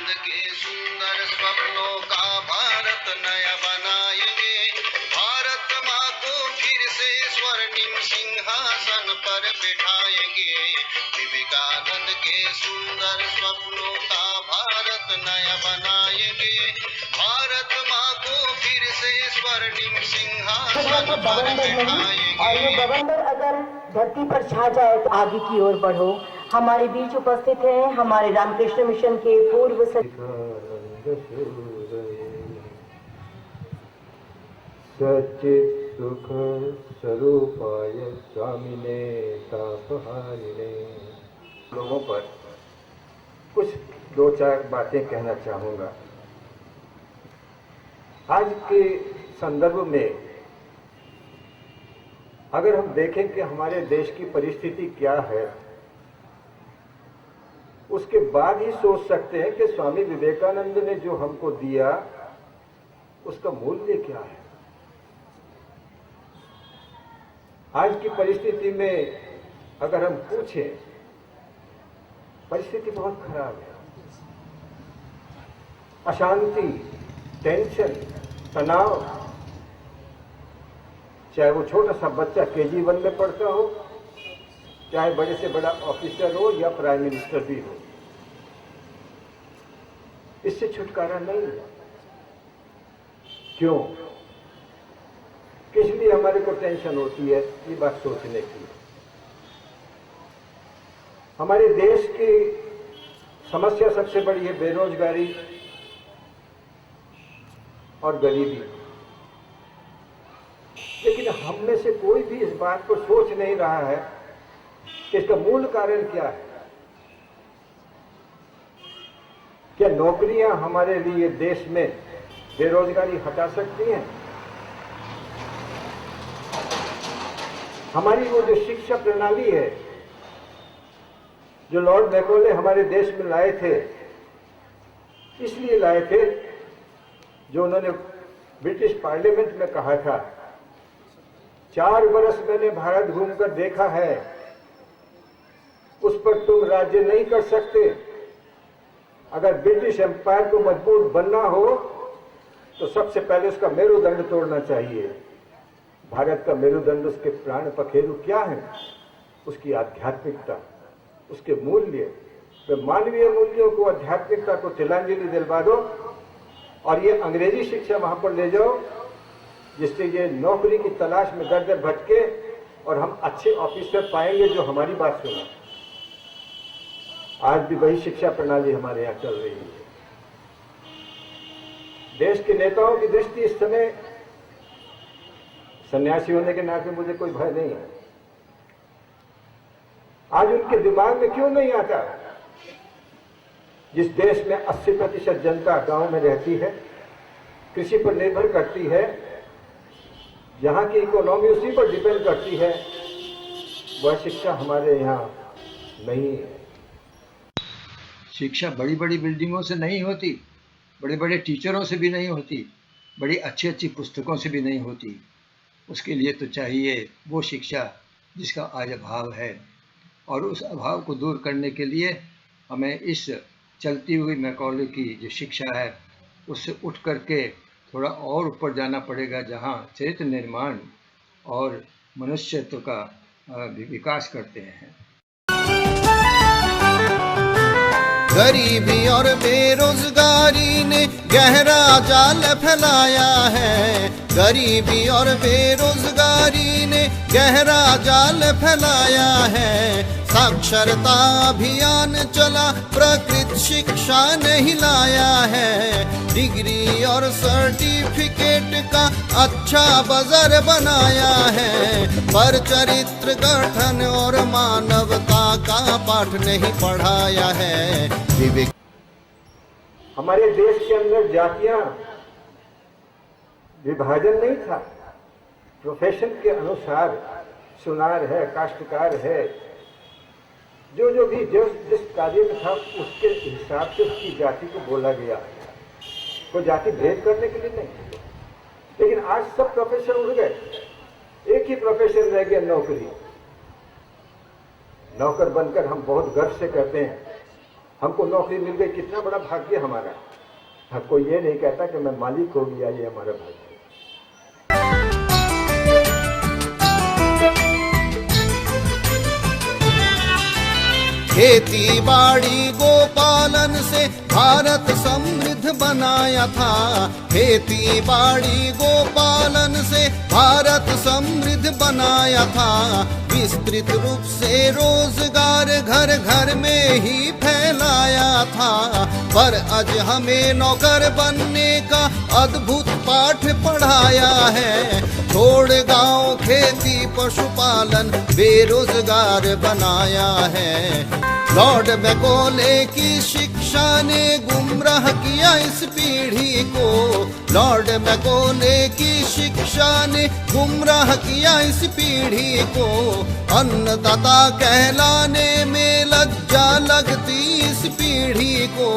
विवेकानंद के सुंदर स्वप्नों का भारत नया बनाएंगे। भारत माँ को फिर से स्वर्णिम सिंहासन पर बिठाएंगे। विवेकानंद के सुंदर स्वप्नों का भारत नया बनाएंगे। भारत माँ को फिर से स्वर्णिम सिंहासन पर बिठाएंगे। और ये बवंडर अगर धरती पर छा जाए तो आगे की ओर बढ़ो। हमारे बीच उपस्थित हैं हमारे रामकृष्ण मिशन के पूर्व सच्चित सुख स्वरूपाय स्वामिने तापहारिणे। लोगों पर कुछ दो चार बातें कहना चाहूँगा। आज के संदर्भ में अगर हम देखें कि हमारे देश की परिस्थिति क्या है, उसके बाद ही सोच सकते हैं कि स्वामी विवेकानंद ने जो हमको दिया उसका मूल्य क्या है। आज की परिस्थिति में अगर हम पूछें, परिस्थिति बहुत खराब है। अशांति, टेंशन, तनाव, चाहे वो छोटा सा बच्चा KG1 में पढ़ता हो, चाहे बड़े से बड़ा ऑफिसर हो या प्राइम मिनिस्टर भी हो, इससे छुटकारा नहीं है। क्यों? किस लिए हमारे को टेंशन होती है, ये बात सोचने की। हमारे देश की समस्या सबसे बड़ी है बेरोजगारी और गरीबी। लेकिन हम में से कोई भी इस बात को सोच नहीं रहा है कि इसका मूल कारण क्या है। क्या नौकरियां हमारे लिए देश में बेरोजगारी हटा सकती हैं? हमारी वो जो शिक्षा प्रणाली है जो लॉर्ड मैकॉले हमारे देश में लाए थे, इसलिए लाए थे जो उन्होंने ब्रिटिश पार्लियामेंट में कहा था, 4 वर्ष मैंने भारत घूमकर देखा है, उस पर तुम राज्य नहीं कर सकते। अगर ब्रिटिश एम्पायर को मजबूत बनना हो तो सबसे पहले उसका मेरुदंड तोड़ना चाहिए। भारत का मेरुदंड, उसके प्राण पखेरु क्या है? उसकी आध्यात्मिकता, उसके मूल्य, वे मानवीय मूल्यों को, आध्यात्मिकता को तिलांजलि दिलवा दो और ये अंग्रेजी शिक्षा वहां पर ले जाओ जिससे ये नौकरी की तलाश में दर दर भटके और हम अच्छे ऑफिसर पाएंगे जो हमारी बात सुने। आज भी वही शिक्षा प्रणाली हमारे यहाँ चल रही है। देश के नेताओं की दृष्टि इस समय, सन्यासी होने के नाते मुझे कोई भय नहीं है, आज उनके दिमाग में क्यों नहीं आता जिस देश में 80% जनता गांव में रहती है, कृषि पर निर्भर करती है, यहाँ की इकोनॉमी उसी पर डिपेंड करती है, वह शिक्षा हमारे यहाँ नहीं है। शिक्षा बड़ी बड़ी बिल्डिंगों से नहीं होती, बड़े बड़े टीचरों से भी नहीं होती, बड़ी अच्छी अच्छी पुस्तकों से भी नहीं होती। उसके लिए तो चाहिए वो शिक्षा जिसका आज अभाव है, और उस अभाव को दूर करने के लिए हमें इस चलती हुई मैकॉले की जो शिक्षा है उससे उठ करके थोड़ा और ऊपर जाना पड़ेगा, जहाँ चरित्र निर्माण और मनुष्यत्व का विकास करते हैं। गरीबी और बेरोजगारी ने गहरा जाल फैलाया है। गरीबी और बेरोजगारी ने गहरा जाल फैलाया है। साक्षरता अभियान चला, प्रकृति शिक्षा नहीं लाया है। डिग्री और सर्टिफिकेट का अच्छा बजर बनाया है, पर चरित्र गठन और मानवता का पाठ नहीं पढ़ाया है। विवेक हमारे देश के अंदर जातियां विभाजन नहीं था, प्रोफेशन के अनुसार सुनार है, काश्तकार है, जो भी जिस कार्य में था उसके हिसाब से उसकी जाति को बोला गया। कोई जाति भेद करने के लिए नहीं। लेकिन आज सब प्रोफेशन उड़ गए, एक ही प्रोफेशन रह गया, नौकरी। नौकर बनकर हम बहुत गर्व से कहते हैं हमको नौकरी मिल गई, कितना बड़ा भाग्य हमारा। हाँ, कोई ये नहीं कहता कि मैं मालिक हो गया, ये हमारा भाग्य। खेती बाड़ी गोपालन से भारत समृद्ध बनाया था। खेती बाड़ी गोपालन से भारत समृद्ध बनाया था। विस्तृत रूप से रोजगार घर घर में ही फैलाया था। पर आज हमें नौकर बनने का अद्भुत पाठ पढ़ाया है। छोड़ गांव खेती पशुपालन बेरोजगार बनाया है। लॉर्ड मैकॉले की शिक्षा ने गुमराह किया इस पीढ़ी को। लॉर्ड मैकॉले की शिक्षा ने गुमराह किया इस पीढ़ी को। अन्नदाता कहलाने में लज्जा लगती इस पीढ़ी को।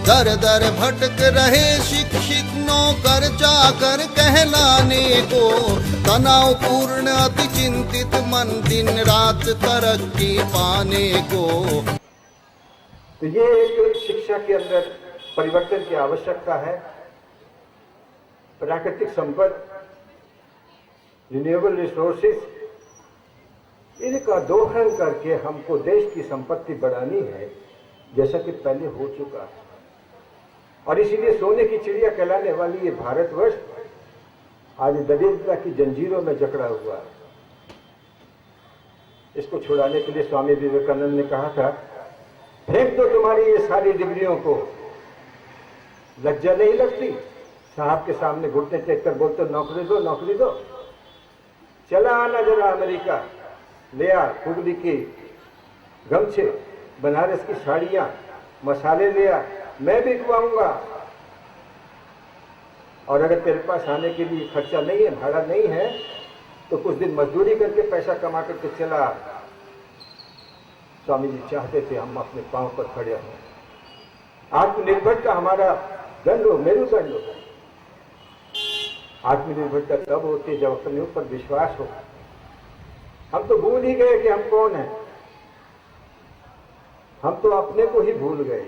दर दर भटक रहे शिक्षित नौकर चाकर कहलाने को। तनावपूर्ण अति चिंतित मन दिन रात तरक्की पाने को। तो ये एक शिक्षा के अंदर परिवर्तन की आवश्यकता है। प्राकृतिक संपद, रिन्यूएबल रिसोर्सेज, इनका दोहन करके हमको देश की संपत्ति बढ़ानी है, जैसा कि पहले हो चुका है। और इसीलिए सोने की चिड़िया कहलाने वाली ये भारतवर्ष आज दरिद्रता की जंजीरों में जकड़ा हुआ है। इसको छुड़ाने के लिए स्वामी विवेकानंद ने कहा था, फेंक दो तुम्हारी ये सारी डिग्रियों को। लज्जा नहीं लगती साहब के सामने घुटने टेक कर बोलते नौकरी दो, नौकरी दो। चला आना जरा अमेरिका, ले आ फुगली की गमछे, बनारस की साड़ियां, मसाले ले आ, मैं भी खुआऊंगा। और अगर तेरे पास आने के लिए खर्चा नहीं है, भाड़ा नहीं है, तो कुछ दिन मजदूरी करके पैसा कमा करके चला। स्वामी जी चाहते थे हम अपने पांव पर खड़े हों। आत्मनिर्भरता हमारा दंड हो, मेरुदंड हो। आत्मनिर्भरता तब होती है जब अपने ऊपर विश्वास हो। हम तो भूल ही गए कि हम कौन हैं। हम तो अपने को ही भूल गए।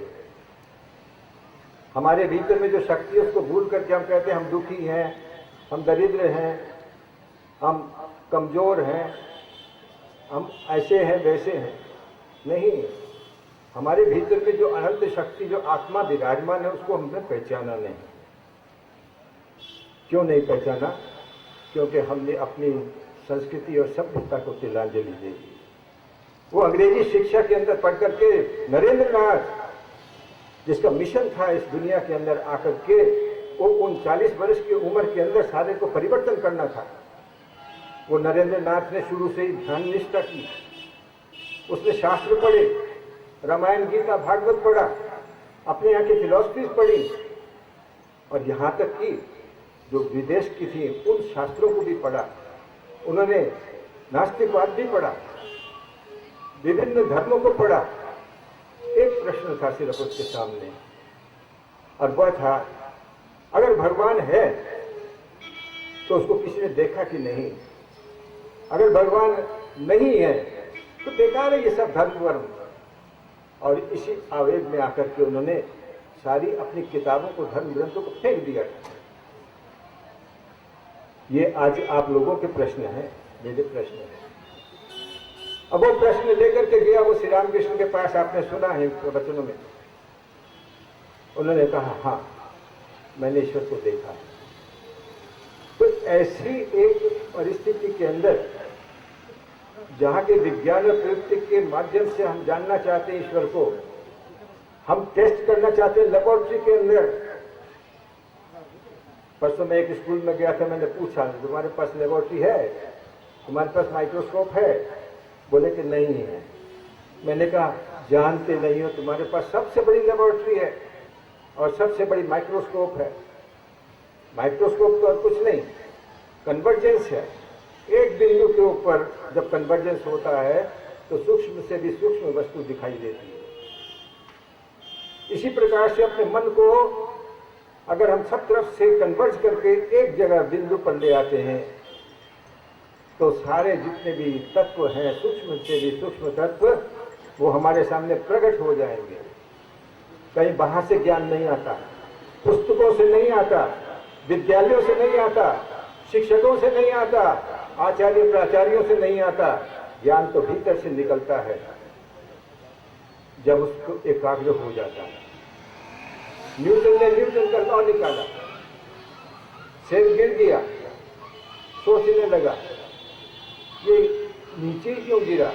हमारे भीतर में जो शक्ति है उसको भूल करके हम कहते हैं हम दुखी हैं, हम दरिद्र हैं, हम कमजोर हैं, हम ऐसे हैं वैसे हैं। नहीं, हमारे भीतर में जो अनंत शक्ति, जो आत्मा विराजमान है, उसको हमने पहचाना नहीं। क्यों नहीं पहचाना? क्योंकि हमने अपनी संस्कृति और सभ्यता को तिलांजलि दे दी। वो अंग्रेजी शिक्षा के अंदर पढ़ करके नरेंद्र नाथ, जिसका मिशन था इस दुनिया के अंदर आकर के, वो 39 वर्ष की उम्र के अंदर सारे को परिवर्तन करना था। वो नरेंद्र नाथ ने शुरू से ही ध्यान निष्ठा की। उसने शास्त्र पढ़े, रामायण गीता भागवत पढ़ा, अपने यहाँ की फिलॉसफीज पढ़ी, और यहाँ तक कि जो विदेश की थी उन शास्त्रों को भी पढ़ा। उन्होंने नास्तिकवाद भी पढ़ा, विभिन्न धर्मों को पढ़ा। एक प्रश्न था सिर्फ उसके सामने, और वह था अगर भगवान है तो उसको किसी ने देखा कि नहीं। अगर भगवान नहीं है तो बेकार है ये सब धर्म वर्म। और इसी आवेग में आकर के उन्होंने सारी अपनी किताबों को, धर्म ग्रंथों को फेंक दिया। ये आज आप लोगों के प्रश्न हैं, मेरे प्रश्न हैं। अब वो प्रश्न लेकर के गया वो श्री रामकृष्ण के पास, आपने सुना है वचनों में। उन्होंने कहा हाँ, मैंने ईश्वर को देखा। तो ऐसी एक परिस्थिति के अंदर जहां के विज्ञान और प्रयुक्ति के माध्यम से हम जानना चाहते हैं ईश्वर को, हम टेस्ट करना चाहते हैं लेबोरेटरी के अंदर। परसों मैं एक स्कूल में गया था, मैंने पूछा तुम्हारे पास लेबोरेटरी है, तुम्हारे पास माइक्रोस्कोप है? बोले कि नहीं है। मैंने कहा जानते नहीं हो, तुम्हारे पास सबसे बड़ी लेबोरेटरी है और सबसे बड़ी माइक्रोस्कोप है। माइक्रोस्कोप तो और कुछ नहीं, कन्वर्जेंस है। एक बिंदु के ऊपर जब कन्वर्जेंस होता है तो सूक्ष्म से भी सूक्ष्म वस्तु दिखाई देती है। इसी प्रकार से अपने मन को अगर हम सब तरफ से कन्वर्ज करके एक जगह बिंदु पर ले आते हैं तो सारे जितने भी तत्व हैं, सूक्ष्म से भी सूक्ष्म तत्व, वो हमारे सामने प्रकट हो जाएंगे। कहीं बाहर से ज्ञान नहीं आता, पुस्तकों से नहीं आता, विद्यालयों से नहीं आता, शिक्षकों से नहीं आता, आचार्य प्राचार्यों से नहीं आता। ज्ञान तो भीतर से निकलता है जब उसको एकाग्र हो जाता है। न्यूटन ने न्यूटन का लॉ निकाला, सेब गिर गया, सोचने लगा ये नीचे क्यों गिरा,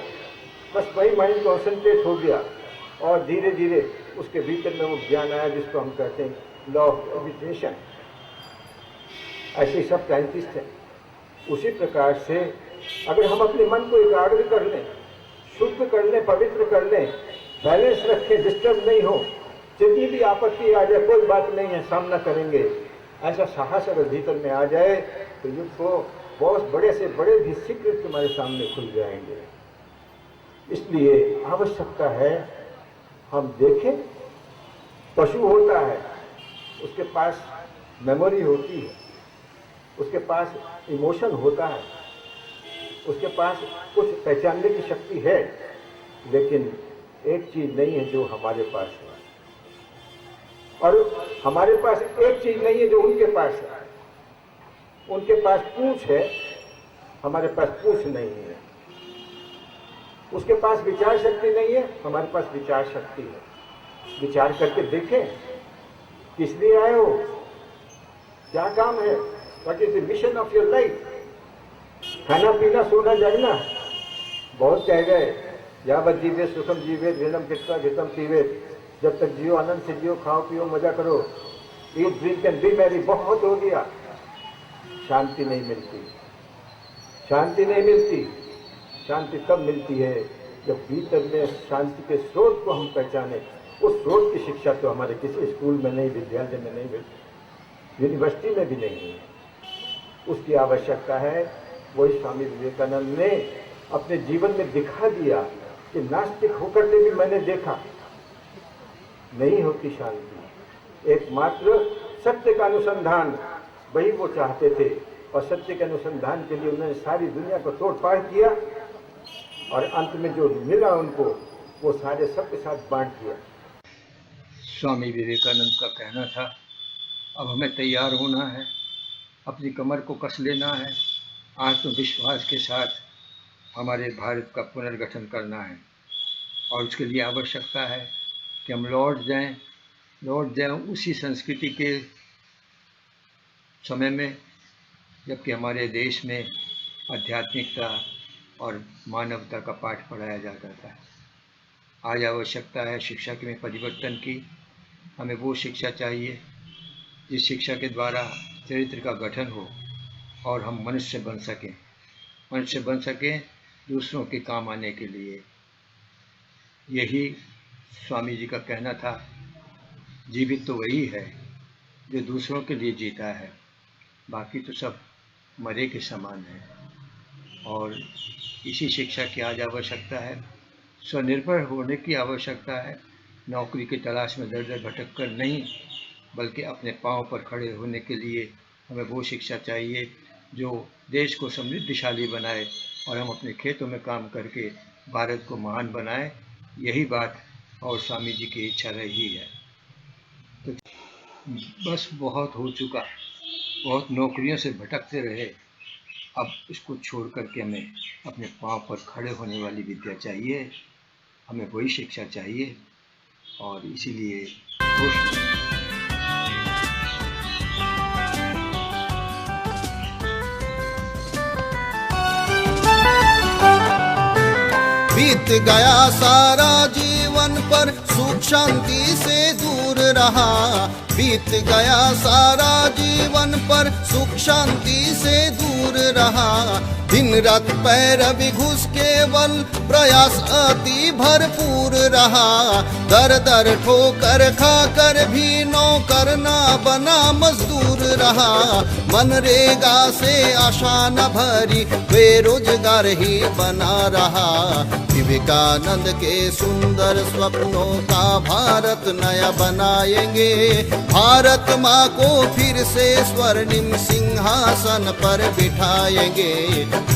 बस वही माइंड कॉन्सेंट्रेट हो गया और धीरे धीरे उसके भीतर में वो ज्ञान आया जिसको हम कहते हैं लॉ ऑफ एविटेशन। ऐसे सब साइंटिस्ट हैं। उसी प्रकार से अगर हम अपने मन को एकाग्र कर लें, शुद्ध कर लें, पवित्र कर लें, बैलेंस रखें, डिस्टर्ब नहीं हो, जितनी भी आपत्ति आ जाए कोई बात नहीं है, सामना करेंगे, ऐसा साहस अगर भीतर में आ जाए तो युद्ध को बहुत बड़े से बड़े भी सीक्रेट तुम्हारे सामने खुल जाएंगे। इसलिए आवश्यकता है हम देखें, पशु होता है, उसके पास मेमोरी होती है, उसके पास इमोशन होता है, उसके पास कुछ पहचानने की शक्ति है, लेकिन एक चीज नहीं है जो हमारे पास है, और हमारे पास एक चीज नहीं है जो उनके पास है। उनके पास पूंछ है, हमारे पास पूंछ नहीं है। उसके पास विचार शक्ति नहीं है, हमारे पास विचार शक्ति है। विचार करके देखें, किस लिए आए हो, क्या काम है, what is the mission of your life. खाना पीना सोना जगना बहुत कह गए, यावत जीवे सुखम जीवे ऋणम कितना घितम पीवे। जब तक जियो आनंद से जियो, खाओ पियो मजा करो, eat drink and B Mary, बहुत हो गया। शांति नहीं मिलती, शांति नहीं मिलती। शांति तब मिलती है जब भीतर में शांति के स्रोत को हम पहचाने। उस स्रोत की शिक्षा तो हमारे किसी स्कूल में नहीं, विद्यालय में नहीं मिलती, यूनिवर्सिटी में भी नहीं है। उसकी आवश्यकता है। वही स्वामी विवेकानंद ने अपने जीवन में दिखा दिया कि नास्तिक होकर के भी मैंने देखा नहीं होती शांति। एकमात्र सत्य का अनुसंधान वही वो चाहते थे, और सत्य के अनुसंधान के लिए उन्होंने सारी दुनिया को तोड़ पाड़ किया, और अंत में जो मिला उनको वो सारे सबके साथ बांट दिया। स्वामी विवेकानंद का कहना था, अब हमें तैयार होना है, अपनी कमर को कस लेना है, आत्मविश्वास के साथ हमारे भारत का पुनर्गठन करना है। और उसके लिए आवश्यकता है कि हम लौट जाएं उसी संस्कृति के समय में जबकि हमारे देश में आध्यात्मिकता और मानवता का पाठ पढ़ाया जाता था। आज आवश्यकता है शिक्षा में परिवर्तन की। हमें वो शिक्षा चाहिए जिस शिक्षा के द्वारा चरित्र का गठन हो और हम मनुष्य बन सकें दूसरों के काम आने के लिए। यही स्वामी जी का कहना था। जीवित तो वही है जो दूसरों के लिए जीता है, बाकी तो सब मरे के समान है। और इसी शिक्षा की आज आवश्यकता है। स्वनिर्भर होने की आवश्यकता है। नौकरी की तलाश में दर दर भटक कर नहीं, बल्कि अपने पांव पर खड़े होने के लिए हमें वो शिक्षा चाहिए जो देश को समृद्धशाली बनाए और हम अपने खेतों में काम करके भारत को महान बनाए। यही बात और स्वामी जी की इच्छा रही है। तो बस बहुत हो चुका, बहुत नौकरियों से भटकते रहे। अब इसको छोड़ करके हमें अपने पांव पर खड़े होने वाली विद्या चाहिए, हमें वही शिक्षा चाहिए। और इसीलिए बीत गया सारा जीवन पर सुख शांति से दूर रहा। बीत गया सारा जीवन पर सुख शांति से दूर रहा। दिन रात पैर भी घुस केवल प्रयास अति भरपूर रहा। दर दर ठोकर खाकर भी नौकर ना बना मजदूर रहा। मनरेगा से आशा न भरी बेरोजगार ही बना रहा। विवेकानंद के सुंदर स्वप्नों का भारत नया बनाएंगे। भारत माँ को फिर से स्वर्णिम सिंहासन पर बिठाएंगे।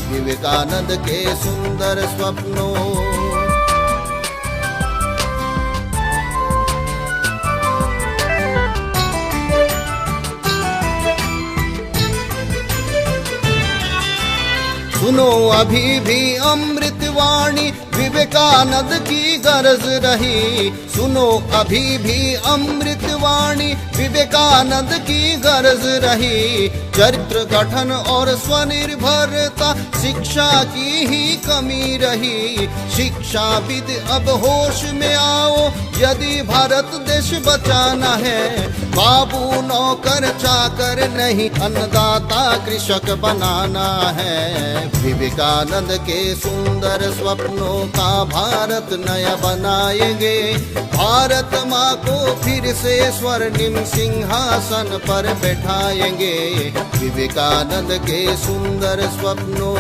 विवेकानंद के सुंदर स्वप्नों सुनो अभी भी अमृतवाणी विवेकानंद की गरज रही। सुनो अभी भी अमृतवाणी विवेकानंद की गरज रही। चरित्र गठन और स्वनिर्भरता शिक्षा की ही कमी रही। शिक्षाविद अब होश में आओ, यदि भारत देश बचाना है। बाबू नौकर चाकर नहीं, अन्नदाता कृषक बनाना है। विवेकानंद के सुंदर स्वप्नों का भारत नया बनाएंगे। भारत माँ को फिर से स्वर्णिम सिंहासन पर बैठाएंगे। विवेकानंद के सुंदर स्वप्नों।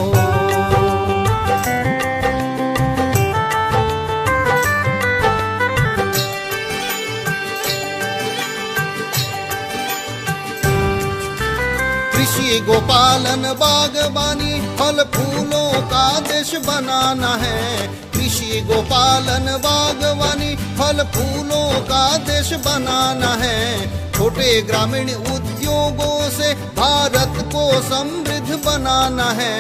कृषि गोपालन बागवानी फल फूलों का देश बनाना है। कृषि गोपालन बागवानी फल फूलों का देश बनाना है। छोटे ग्रामीण उद्योगों से भारत को समृद्ध बनाना है।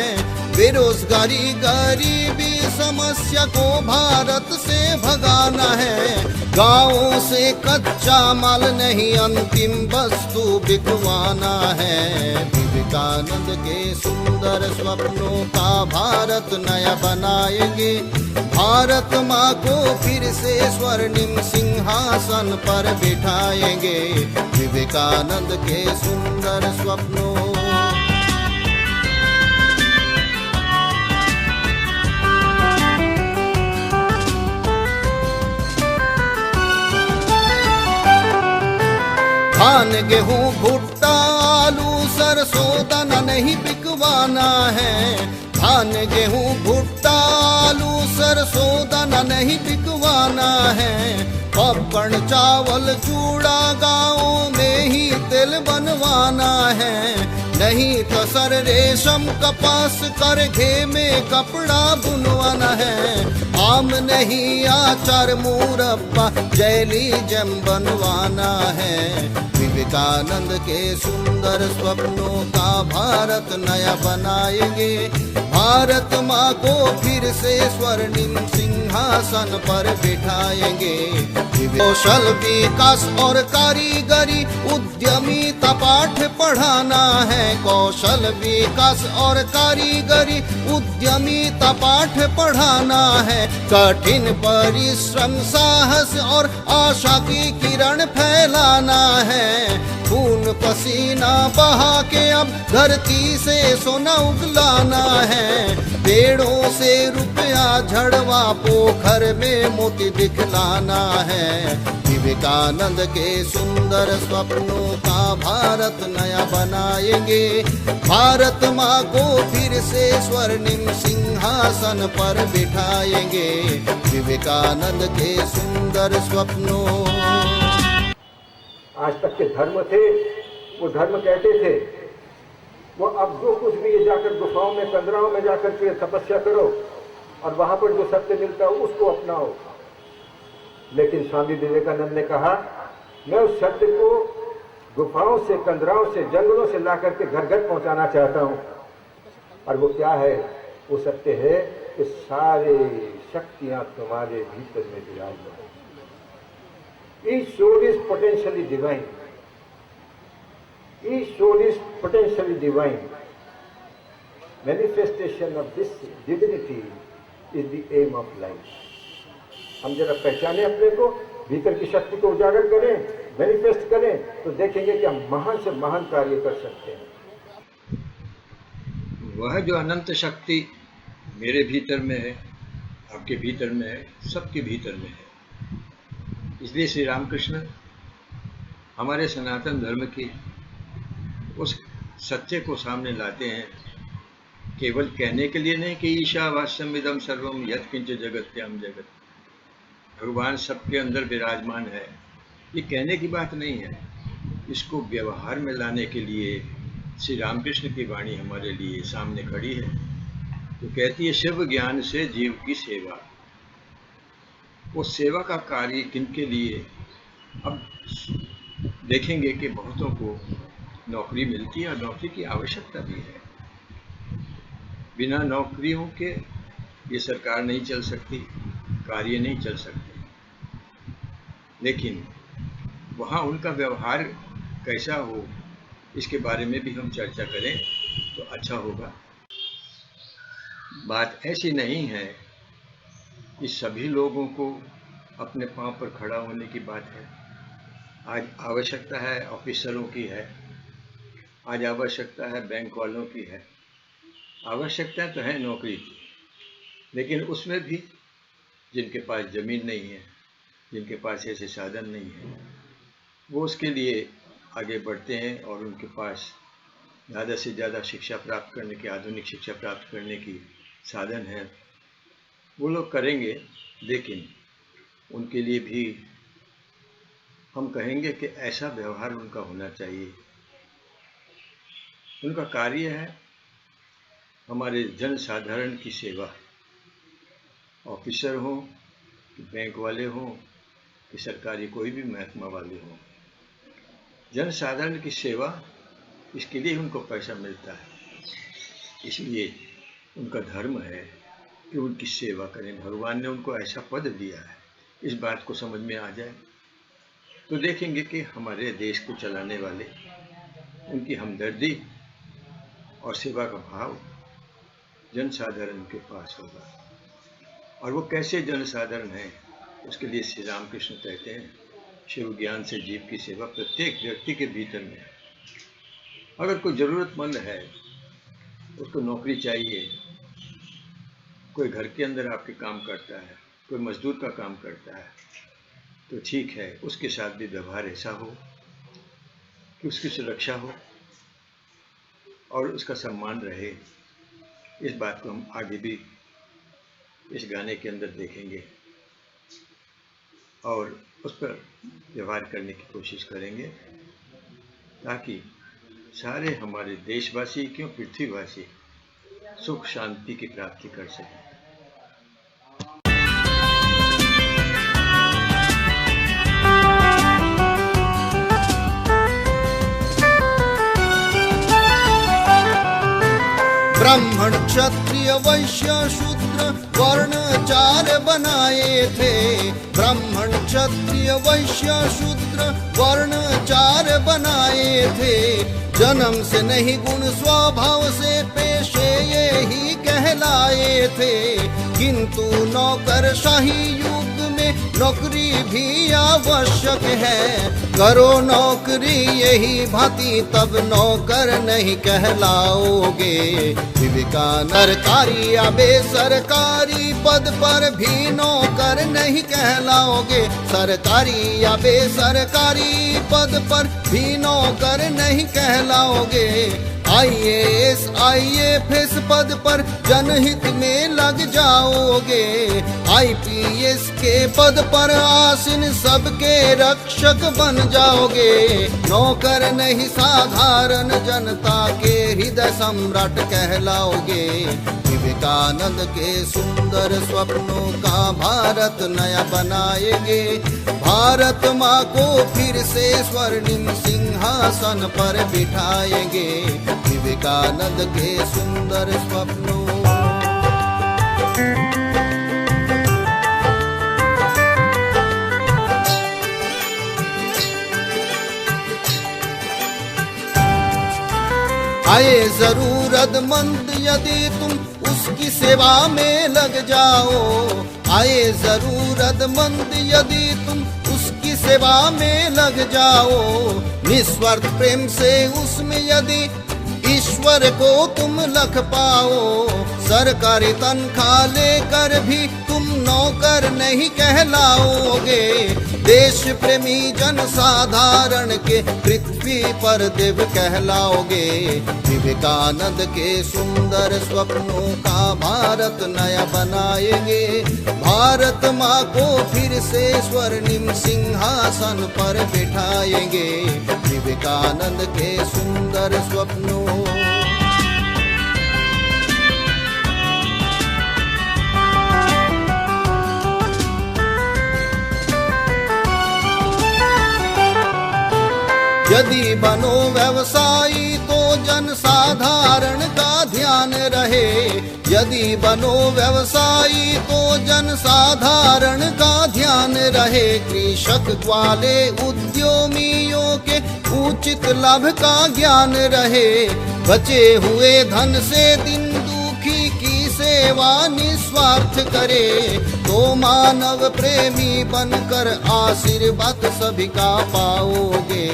बेरोजगारी गरीबी समस्या को भारत से भगाना है। गाँवों से कच्चा माल नहीं, अंतिम वस्तु बिकवाना है। विवेकानंद के सुंदर स्वप्नों का भारत नया बनाएंगे। भारत माँ को फिर से स्वर्णिम सिंहासन पर बिठाएंगे। विवेकानंद के सुंदर स्वप्नों। धान गेहूँ भुट्टा आलू सरसों दाना नहीं बिकवाना है। धान गेहूँ भुट्टा आलू सरसों दाना नहीं बिकवाना है। पपकण चावल चूड़ा गाँवों में ही तेल बनवाना है। नहीं तो सर रेशम कपास करघे में कपड़ा बुनवाना है। आम नहीं आचार मुरब्बा जैली जम बनवाना है। विवेकानंद के सुंदर स्वप्नों का भारत नया बनाएंगे। भारत माँ को फिर से स्वर्णिम सिंहासन पर बिठाएंगे। कौशल विकास और कारीगरी उद्यमिता पाठ पढ़ाना है। कौशल विकास और कारीगरी उद्यमिता पाठ पढ़ाना है। कठिन परिश्रम साहस और आशा की किरण फैलाना है। खून पसीना बहा के अब धरती से सोना उगलाना है। पेड़ों से रुपया झड़वा पोखर में मोती दिखलाना है। विवेकानंद के सुंदर स्वप्नों का भारत नया बनाएंगे। भारत माँ को फिर से स्वर्णिम सिंहासन पर बिठाएंगे। विवेकानंद के सुंदर स्वप्नों। आज तक के धर्म थे, वो धर्म कहते थे वो अब जो कुछ भी ये जाकर गुफाओं में कंदराओं में जाकर के तपस्या करो और वहां पर जो सत्य मिलता है उसको अपनाओ। लेकिन स्वामी विवेकानंद ने कहा मैं उस सत्य को गुफाओं से कंदराओं से जंगलों से ला करके घर घर पहुंचाना चाहता हूं। और वो क्या है? वो सत्य है कि सारे शक्तियां तुम्हारे भीतर में विराजमान। Each soul is potentially divine. Each soul is potentially divine. Manifestation of this divinity is the aim of life. हम जरा पहचाने अपने को, भीतर की शक्ति को उजागर करें, मैनिफेस्ट करें, तो देखेंगे कि हम महान से महान कार्य कर सकते हैं। वह जो अनंत शक्ति मेरे भीतर में है, आपके भीतर में है, सबके भीतर में है। इसलिए श्री रामकृष्ण हमारे सनातन धर्म की उस सत्य को सामने लाते हैं, केवल कहने के लिए नहीं कि ईशावास्यम इदं सर्वम यत्किंच जगत्याम जगत। भगवान सबके अंदर विराजमान है, ये कहने की बात नहीं है। इसको व्यवहार में लाने के लिए श्री रामकृष्ण की वाणी हमारे लिए सामने खड़ी है। तो कहती है शिव ज्ञान से जीव की सेवा। वो सेवा का कार्य किनके लिए? अब देखेंगे कि बहुतों को नौकरी मिलती है और नौकरी की आवश्यकता भी है। बिना नौकरियों के ये सरकार नहीं चल सकती, कार्य नहीं चल सकते। लेकिन वहाँ उनका व्यवहार कैसा हो, इसके बारे में भी हम चर्चा करें तो अच्छा होगा। बात ऐसी नहीं है कि सभी लोगों को अपने पांव पर खड़ा होने की बात है। आज आवश्यकता है ऑफिसरों की है, आज आवश्यकता है बैंक वालों की है, आवश्यकता तो है नौकरी की। लेकिन उसमें भी जिनके पास ज़मीन नहीं है, जिनके पास ऐसे साधन नहीं है, वो उसके लिए आगे बढ़ते हैं और उनके पास ज़्यादा से ज़्यादा शिक्षा प्राप्त करने की, आधुनिक शिक्षा प्राप्त करने की साधन है, वो लोग करेंगे। लेकिन उनके लिए भी हम कहेंगे कि ऐसा व्यवहार उनका होना चाहिए। उनका कार्य है हमारे जन साधारण की सेवा, ऑफिसर हो कि बैंक वाले हो कि सरकारी कोई भी महकमा वाले हो, जन साधारण की सेवा, इसके लिए उनको पैसा मिलता है। इसलिए उनका धर्म है कि उनकी सेवा करें। भगवान ने उनको ऐसा पद दिया है, इस बात को समझ में आ जाए तो देखेंगे कि हमारे देश को चलाने वाले, उनकी हमदर्दी और सेवा का भाव जन साधारण के पास होगा। और वो कैसे जन साधारण है, उसके लिए श्री रामकृष्ण कहते हैं, शिव ज्ञान से जीव की सेवा प्रत्येक व्यक्ति के भीतर में। अगर कोई ज़रूरतमंद है, उसको नौकरी चाहिए, कोई घर के अंदर आपके काम करता है, कोई मजदूर का काम करता है, तो ठीक है, उसके साथ भी व्यवहार ऐसा हो कि उसकी सुरक्षा हो और उसका सम्मान रहे। इस बात को हम आगे भी इस गाने के अंदर देखेंगे और उस पर व्यवहार करने की कोशिश करेंगे, ताकि सारे हमारे देशवासी, क्यों पृथ्वीवासी, सुख शांति की प्राप्ति कर सकें। ब्राह्मण क्षत्रिय वैश्य शूद्र वर्ण चार बनाए थे। ब्राह्मण क्षत्रिय वैश्य शूद्र वर्ण चार बनाए थे। जन्म से नहीं गुण स्वभाव से पेशे ये ही कहलाए थे। किंतु नौकरशाही युग में नौकरी भी आवश्यक है। करो नौकरी यही भांति तब नौकर नहीं कहलाओगे। विवेकानंद सरकारी या बेसरकारी पद पर भी नौकर नहीं कहलाओगे। सरकारी या बेसरकारी पद पर भी नौकर नहीं कहलाओगे। IAS IFS पद पर जनहित में लग जाओगे। IPS के पद पर आसीन सबके रक्षक बन जाओगे। नौकर नहीं साधारण जनता के हृदय सम्राट कहलाओगे। विवेकानंद के सुंदर स्वप्नों का भारत नया बनाएंगे। भारत माँ को फिर से स्वर्णिम सिंहासन पर बिठाएंगे। विवेकानंद के सुंदर स्वप्नों। आए जरूरतमंद यदि तुम उसकी सेवा में लग जाओ। आए जरूरतमंद यदि तुम उसकी सेवा में लग जाओ। निस्वार्थ प्रेम से उसमें यदि ईश्वर को तुम लख पाओ। सरकारी तनख्वाह लेकर भी तुम नौकर नहीं कहलाओगे। देश प्रेमी जन साधारण के पृथ्वी पर देव कहलाओगे। विवेकानंद के सुंदर स्वप्नों का भारत नया बनाएंगे। भारत माँ को फिर से स्वर्णिम सिंहासन पर बिठाएंगे। विवेकानंद के सुंदर स्वप्नों। यदि बनो व्यवसायी तो जन साधारण का ध्यान रहे। यदि बनो व्यवसायी तो जन साधारण का ध्यान रहे। कृषक वाले उद्यमियों के उचित लाभ का ज्ञान रहे। बचे हुए धन से दिन दुखी की सेवा निस्वार्थ करे। तो मानव प्रेमी बनकर आशीर्वाद सभी का पाओगे।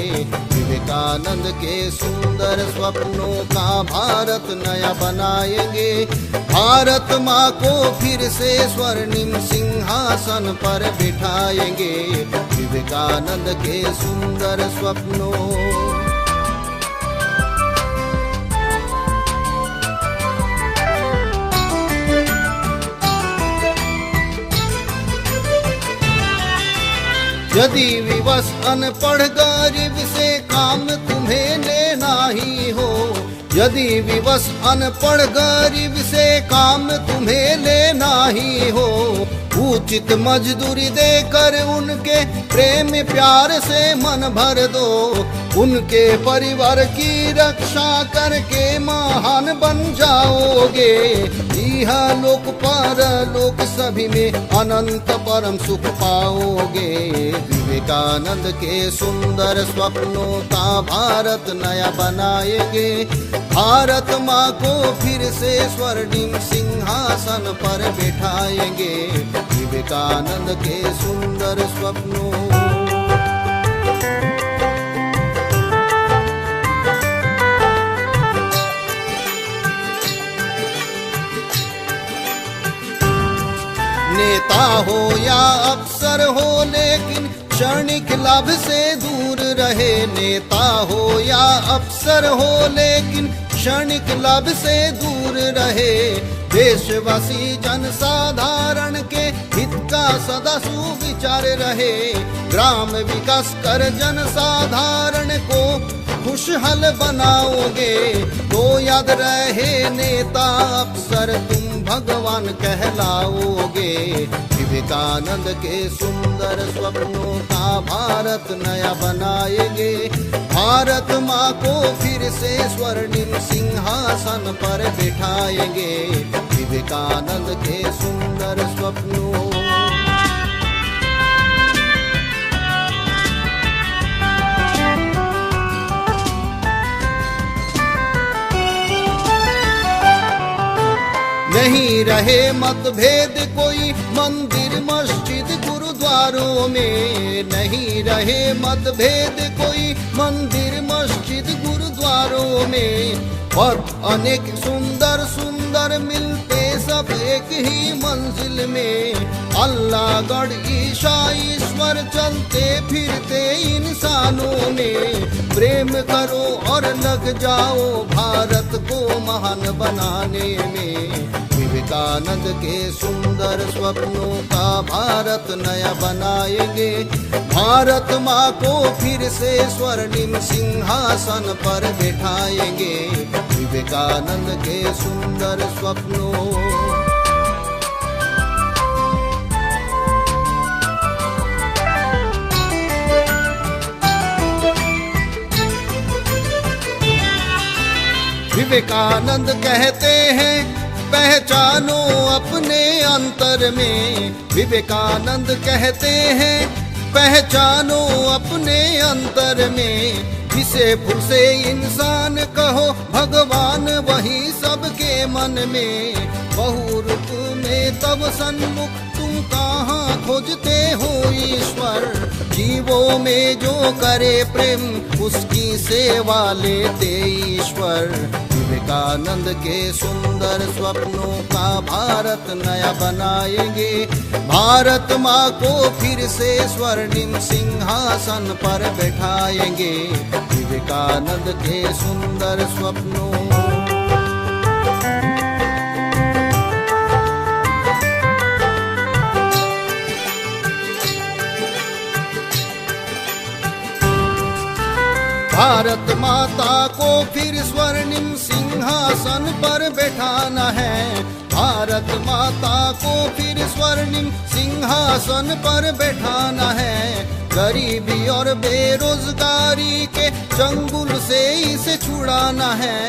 विवेकानंद के सुंदर स्वप्नों का भारत नया बनाएंगे। भारत माँ को फिर से स्वर्णिम सिंहासन पर बिठाएंगे। विवेकानंद के सुंदर स्वप्नों। यदि विवश अनपढ़ गरीब से काम तुम्हें लेना ही हो। यदि विवश अनपढ़ गरीब से काम तुम्हें लेना ही हो। उचित मजदूरी देकर उनके प्रेम प्यार से मन भर दो। उनके परिवार की रक्षा करके महान बन जाओगे। यह लोक परलोक सभी में अनंत परम सुख पाओगे। विवेकानंद के सुंदर स्वप्नों का भारत नया बनाएंगे। भारत माँ को फिर से स्वर्णिम सिंहासन पर बिठाएंगे। विवेकानंद के सुंदर स्वप्नों। नेता हो या अफसर हो लेकिन क्षणिक लाभ से दूर रहे। नेता हो या अफसर हो लेकिन क्षणिक लाभ से दूर रहे। देशवासी जनसाधारण के हित का सदा सुविचार रहे। ग्राम विकास कर जनसाधारण को खुशहाल बनाओगे। तो याद रहे नेता अफसर तुम भगवान कहलाओगे। विवेकानंद के सुंदर स्वप्नों का भारत नया बनाएंगे। भारत माँ को फिर से स्वर्णिम सिंहासन पर बिठाएंगे। विवेकानंद के सुंदर स्वप्नों। नहीं रहे मतभेद कोई मंदिर मस्जिद गुरुद्वारों में। नहीं रहे मतभेद कोई मंदिर मस्जिद गुरुद्वारों में। पथ अनेक सुंदर सुंदर मिलते सब एक ही मंजिल में। अल्लाह गढ़ ईशा ईश्वर चलते फिरते इंसानों में। प्रेम करो और लग जाओ भारत को महान बनाने में। विवेकानंद के सुंदर स्वप्नों का भारत नया बनाएंगे। भारत माँ को फिर से स्वर्णिम सिंहासन पर बिठाएंगे। विवेकानंद के सुंदर स्वप्नों। विवेकानंद कहते हैं पहचानो अपने अंतर में। विवेकानंद कहते हैं पहचानो अपने अंतर में। जिसे फूल से इंसान कहो भगवान वही सबके मन में। बहुरूप में तब सन्मुख तुम कहाँ खोजते हो ईश्वर। जीवों में जो करे प्रेम उसकी सेवा लेते ईश्वर। विवेकानंद के सुंदर स्वप्नों का भारत नया बनाएंगे। भारत माँ को फिर से स्वर्णिम सिंहासन पर बैठाएंगे। विवेकानंद के सुंदर स्वप्नों। भारत माता को फिर स्वर्णिम सिंहासन पर बैठाना है। भारत माता को फिर स्वर्णिम सिंहासन पर बैठाना है। गरीबी और बेरोजगारी के चंगुल से इसे छुड़ाना है।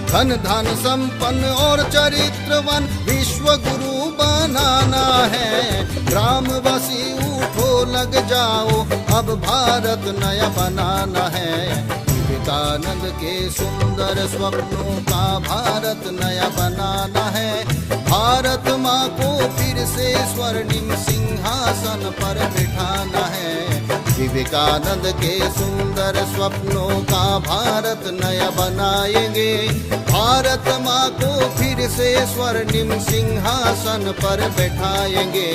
धन धन संपन्न और चरित्रवान विश्व गुरु बनाना है। ग्रामवासी उठो लग जाओ, अब भारत नया बनाना है। विवेकानंद के सुंदर स्वप्नों का भारत नया बनाना है। भारत माँ को फिर से स्वर्णिम सिंहासन पर बिठाना है। विवेकानंद के सुंदर स्वप्नों का भारत नया बनाएंगे। भारत माँ को फिर से स्वर्णिम सिंहासन पर बैठाएंगे।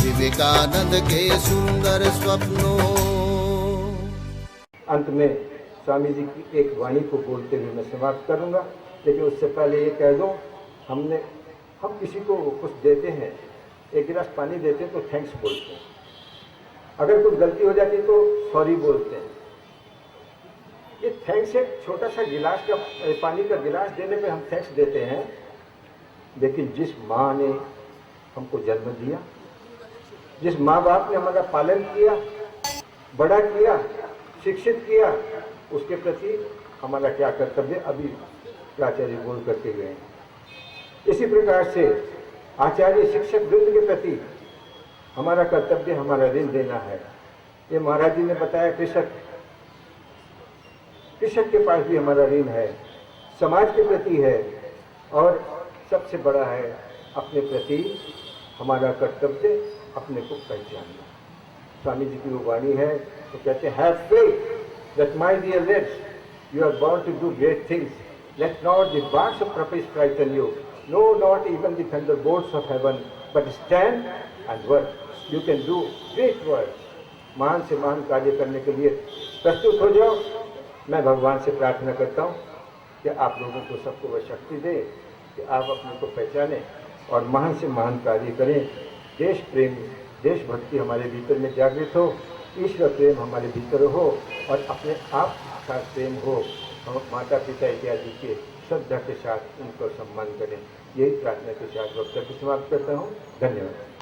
विवेकानंद के सुंदर स्वप्नों। अंत में स्वामी जी की एक वाणी को बोलते हुए मैं समाप्त करूंगा, लेकिन उससे पहले ये कह दूं, हम किसी को कुछ देते हैं, एक गिलास पानी देते हैं तो थैंक्स बोलते हैं। अगर कुछ गलती हो जाती है तो सॉरी बोलते हैं। ये थैंक्स एक छोटा सा गिलास का पानी का गिलास देने पे हम थैंक्स देते हैं, लेकिन जिस माँ ने हमको जन्म दिया, जिस माँ बाप ने हमारा पालन किया, बड़ा किया, शिक्षित किया, उसके प्रति हमारा क्या कर्तव्य अभी प्राचार्य बोल करके गए। इसी प्रकार से आचार्य शिक्षक वृंद के प्रति हमारा कर्तव्य, हमारा ऋण देना है। ये महाराज जी ने बताया, कृषक के पास भी हमारा ऋण है, समाज के प्रति है, और सबसे बड़ा है अपने प्रति हमारा कर्तव्य, अपने को पहचानना। स्वामी जी की वो वाणी है, तो कहते हैं, have faith that my dear lads, you are born to do great things. Let not the bars of prophecy frighten you, no, not even the thunderbolts of heaven, but stand and work. You can do great works. महान से महान कार्य करने के लिए प्रस्तुत हो जाओ। मैं भगवान से प्रार्थना करता हूँ कि आप लोगों को सबको वह शक्ति दे कि आप अपने को पहचानें और महान से महान कार्य करें। देश प्रेम, देशभक्ति हमारे भीतर में जागृत हो, ईश्वर प्रेम हमारे भीतर हो, और अपने आप के साथ प्रेम हो। हम माता पिता इत्यादि के श्रद्धा के साथ उनको सम्मान करें। यही प्रार्थना के साथ वक्तव्य समाप्त करता हूँ। धन्यवाद।